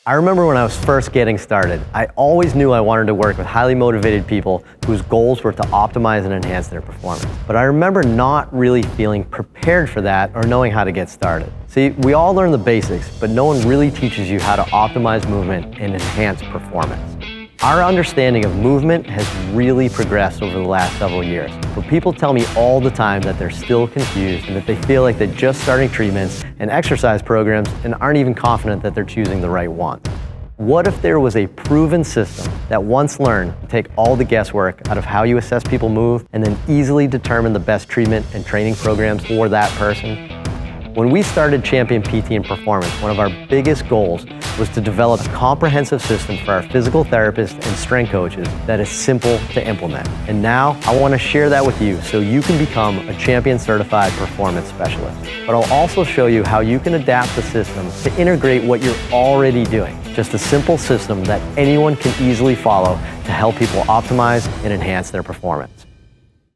I remember when I was first getting started, I always knew I wanted to work with highly motivated people whose goals were to optimize and enhance their performance. But I remember not really feeling prepared for that or knowing how to get started. See, we all learn the basics, but no one really teaches you how to optimize movement and enhance performance. Our understanding of movement has really progressed over the last several years, but people tell me all the time that they're still confused and that they feel like they're just starting treatments and exercise programs and aren't even confident that they're choosing the right one. What if there was a proven system that once learned to take all the guesswork out of how you assess people move and then easily determine the best treatment and training programs for that person? When we started Champion PT and Performance, one of our biggest goals was to develop a comprehensive system for our physical therapists and strength coaches that is simple to implement. And now I want to share that with you so you can become a Champion Certified Performance Specialist. But I'll also show you how you can adapt the system to integrate what you're already doing. Just a simple system that anyone can easily follow to help people optimize and enhance their performance.